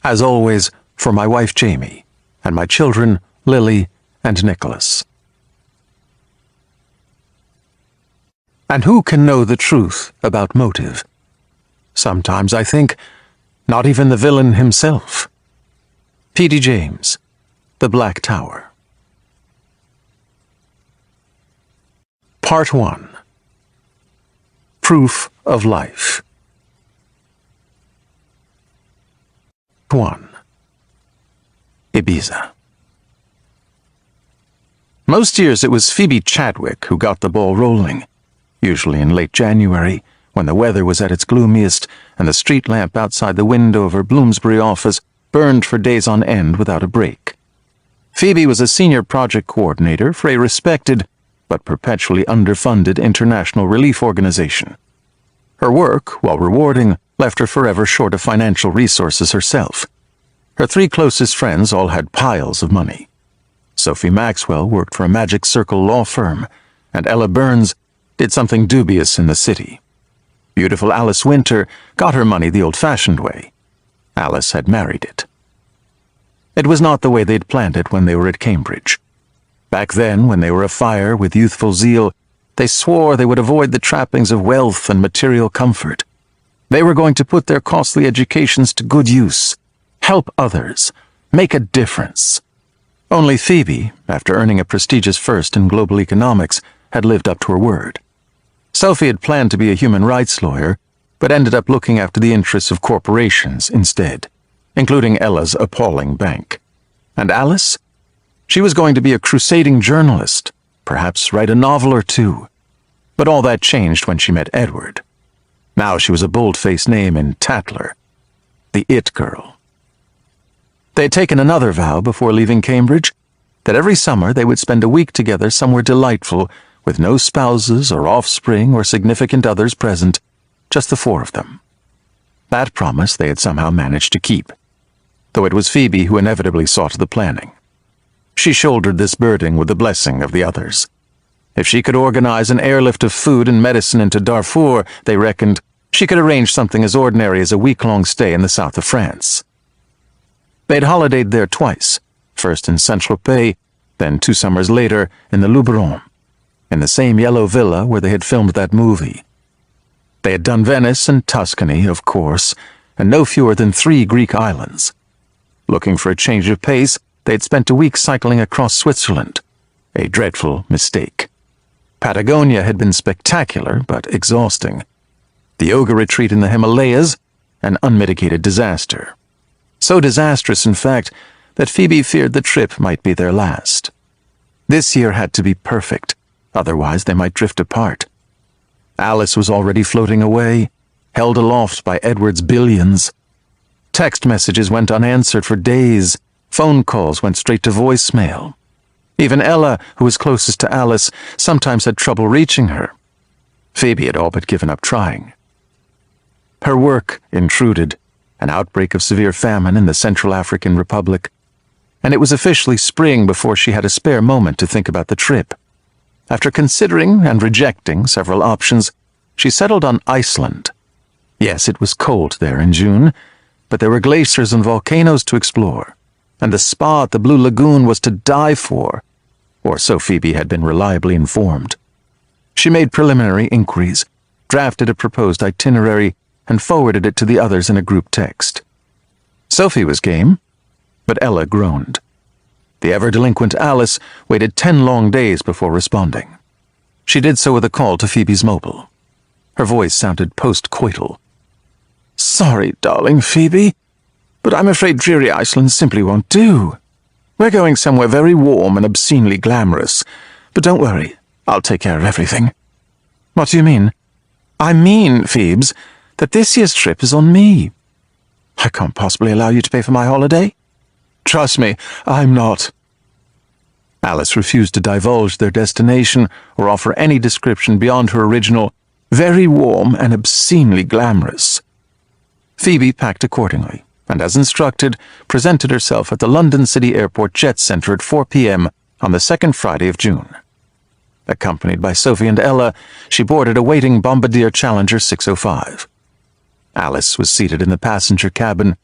As always, for my wife Jamie, and my children Lily and Nicholas. And who can know the truth about motive? Sometimes I think, not even the villain himself. P.D. James, The Black Tower. Part 1. Proof of Life. 1. Ibiza. Most years it was Phoebe Chadwick who got the ball rolling, usually in late January, when the weather was at its gloomiest and the street lamp outside the window of her Bloomsbury office burned for days on end without a break. Phoebe was a senior project coordinator for a respected but perpetually underfunded international relief organization. Her work, while rewarding, left her forever short of financial resources herself. Her 3 closest friends all had piles of money. Sophie Maxwell worked for a Magic Circle law firm, and Ella Burns did something dubious in the city. Beautiful Alice Winter got her money the old-fashioned way. Alice had married it. It was not the way they'd planned it when they were at Cambridge. Back then, when they were afire with youthful zeal, they swore they would avoid the trappings of wealth and material comfort. They were going to put their costly educations to good use, help others, make a difference. Only Phoebe, after earning a prestigious first in global economics, had lived up to her word. Sophie had planned to be a human rights lawyer, but ended up looking after the interests of corporations instead, including Ella's appalling bank. And Alice? She was going to be a crusading journalist, perhaps write a novel or 2. But all that changed when she met Edward. Now she was a bold-faced name in Tatler, the It Girl. They had taken another vow before leaving Cambridge, that every summer they would spend a week together somewhere delightful, with no spouses or offspring or significant others present, just the 4 of them. That promise they had somehow managed to keep, though it was Phoebe who inevitably saw to the planning. She shouldered this burden with the blessing of the others. If she could organize an airlift of food and medicine into Darfur, they reckoned, she could arrange something as ordinary as a week-long stay in the south of France. They'd holidayed there twice, first in Saint-Tropez, then 2 summers later in the Luberon, in the same yellow villa where they had filmed that movie. They had done Venice and Tuscany, of course, and no fewer than 3 Greek islands. Looking for a change of pace, they had spent a week cycling across Switzerland. A dreadful mistake. Patagonia had been spectacular, but exhausting. The yoga retreat in the Himalayas, an unmitigated disaster. So disastrous, in fact, that Phoebe feared the trip might be their last. This year had to be perfect, otherwise they might drift apart. Alice was already floating away, held aloft by Edward's billions. Text messages went unanswered for days. Phone calls went straight to voicemail. Even Ella, who was closest to Alice, sometimes had trouble reaching her. Phoebe had all but given up trying. Her work intruded, an outbreak of severe famine in the Central African Republic, and it was officially spring before she had a spare moment to think about the trip. After considering and rejecting several options, she settled on Iceland. Yes, it was cold there in June, but there were glaciers and volcanoes to explore, and the spa at the Blue Lagoon was to die for, or so Phoebe had been reliably informed. She made preliminary inquiries, drafted a proposed itinerary, and forwarded it to the others in a group text. Sophie was game, but Ella groaned. The ever-delinquent Alice waited 10 long days before responding. She did so with a call to Phoebe's mobile. Her voice sounded post-coital. "Sorry, darling Phoebe, but I'm afraid dreary Iceland simply won't do. We're going somewhere very warm and obscenely glamorous, but don't worry, I'll take care of everything." "What do you mean?" "I mean, Phoebes, that this year's trip is on me. I can't possibly allow you to pay for my holiday. Trust me, I'm not." Alice refused to divulge their destination or offer any description beyond her original, very warm and obscenely glamorous. Phoebe packed accordingly, and as instructed, presented herself at the London City Airport Jet Centre at 4 p.m. on the second Friday of June. Accompanied by Sophie and Ella, she boarded a waiting Bombardier Challenger 605. Alice was seated in the passenger cabin,